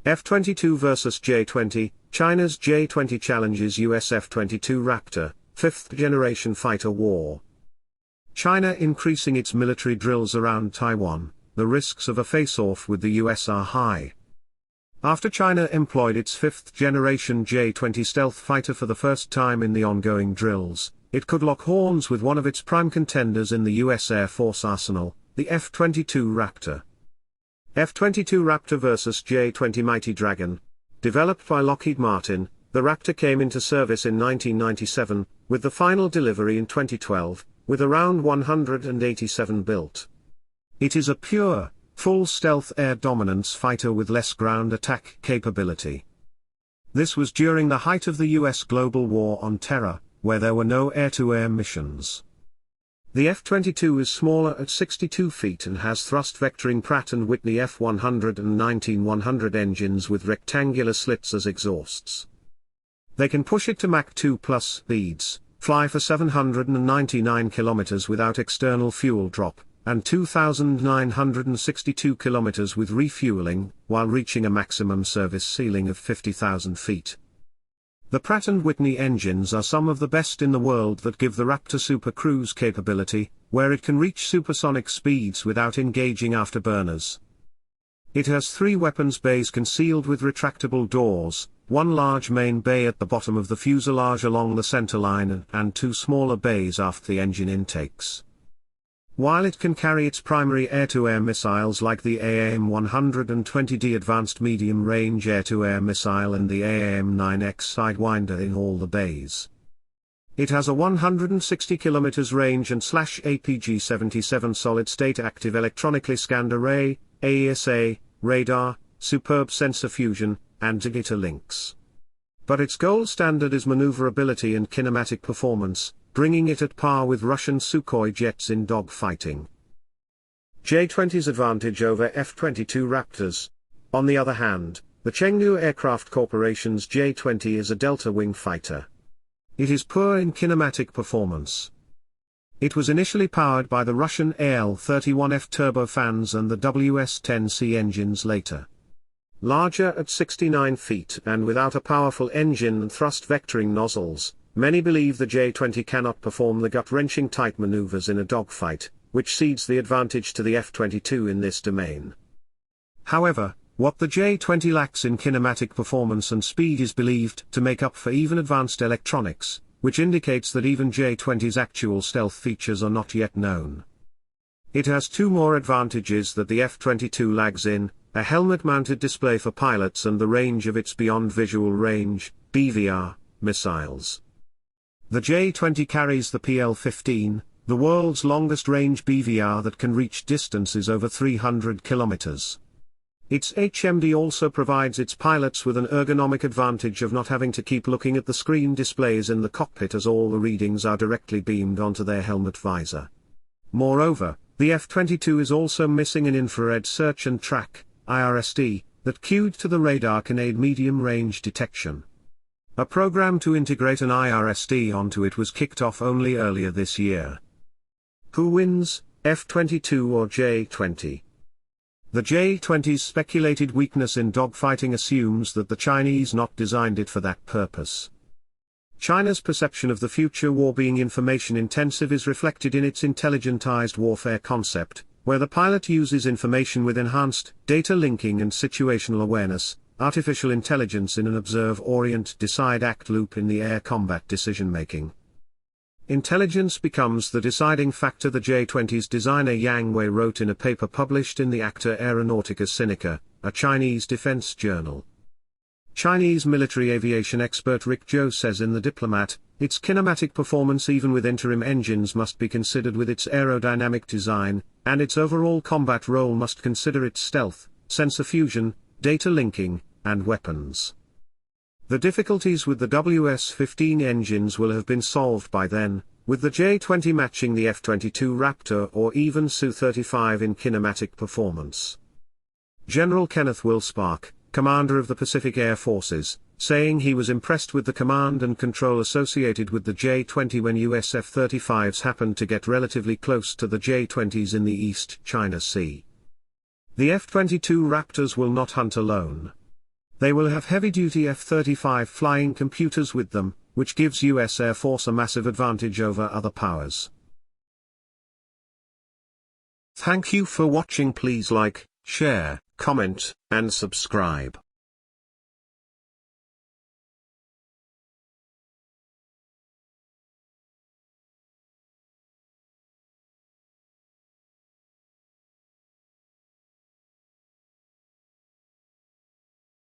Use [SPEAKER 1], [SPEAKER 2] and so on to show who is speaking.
[SPEAKER 1] F-22 vs J-20, China's J-20 challenges US F-22 Raptor, fifth-generation fighter war. China increasing its military drills around Taiwan, the risks of a face-off with the US are high. After China employed its fifth-generation J-20 stealth fighter for the first time in the ongoing drills, it could lock horns with one of its prime contenders in the US Air Force arsenal, the F-22 Raptor. F-22 Raptor vs J-20 Mighty Dragon. Developed by Lockheed Martin, the Raptor came into service in 1997, with the final delivery in 2012, with around 187 built. It is a pure, full stealth air dominance fighter with less ground attack capability. This was during the height of the US global war on terror, where there were no air-to-air missions. The F-22 is smaller at 62 feet and has thrust-vectoring Pratt & Whitney F119-100 engines with rectangular slits as exhausts. They can push it to Mach 2+ speeds, fly for 799 kilometers without external fuel drop, and 2,962 kilometers with refueling, while reaching a maximum service ceiling of 50,000 feet. The Pratt & Whitney engines are some of the best in the world that give the Raptor super cruise capability, where it can reach supersonic speeds without engaging afterburners. It has 3 weapons bays concealed with retractable doors, one large main bay at the bottom of the fuselage along the center line and 2 smaller bays aft the engine intakes. While it can carry its primary air-to-air missiles like the AIM-120D Advanced Medium-Range Air-to-Air Missile and the AIM-9X Sidewinder in all the bays. It has a 160 km range and /APG-77 solid-state active electronically scanned array, AESA, radar, superb sensor fusion, and data links. But its gold standard is maneuverability and kinematic performance, bringing it at par with Russian Sukhoi jets in dogfighting. J-20's advantage over F-22 Raptors. On the other hand, the Chengdu Aircraft Corporation's J-20 is a delta-wing fighter. It is poor in kinematic performance. It was initially powered by the Russian AL-31F turbofans and the WS-10C engines later. Larger at 69 feet and without a powerful engine and thrust-vectoring nozzles, many believe the J-20 cannot perform the gut-wrenching tight maneuvers in a dogfight, which cedes the advantage to the F-22 in this domain. However, what the J-20 lacks in kinematic performance and speed is believed to make up for even advanced electronics, which indicates that even J-20's actual stealth features are not yet known. It has 2 more advantages that the F-22 lags in: a helmet-mounted display for pilots and the range of its beyond visual range, BVR, missiles. The J-20 carries the PL-15, the world's longest-range BVR that can reach distances over 300 kilometers. Its HMD also provides its pilots with an ergonomic advantage of not having to keep looking at the screen displays in the cockpit, as all the readings are directly beamed onto their helmet visor. Moreover, the F-22 is also missing an infrared search and track, IRSD, that cued to the radar can aid medium-range detection. A program to integrate an IRSD onto it was kicked off only earlier this year. Who wins, F-22 or J-20? The J-20's speculated weakness in dogfighting assumes that the Chinese not designed it for that purpose. China's perception of the future war being information-intensive is reflected in its intelligentized warfare concept, where the pilot uses information with enhanced data linking and situational awareness, artificial intelligence in an observe-orient-decide-act loop in the air combat decision-making. Intelligence becomes the deciding factor, the J-20's designer Yang Wei wrote in a paper published in the Acta Aeronautica Sinica, a Chinese defense journal. Chinese military aviation expert Rick Zhou says in The Diplomat, its kinematic performance even with interim engines must be considered with its aerodynamic design, and its overall combat role must consider its stealth, sensor fusion, data linking, and weapons. The difficulties with the WS-15 engines will have been solved by then, with the J-20 matching the F-22 Raptor or even Su-35 in kinematic performance. General Kenneth Wilspark, commander of the Pacific Air Forces, saying he was impressed with the command and control associated with the J-20 when US F-35s happened to get relatively close to the J-20s in the East China Sea. The F-22 Raptors will not hunt alone. They will have heavy-duty F-35 flying computers with them, which gives US Air Force a massive advantage over other powers. Thank you for watching. Please like, share, comment, and subscribe.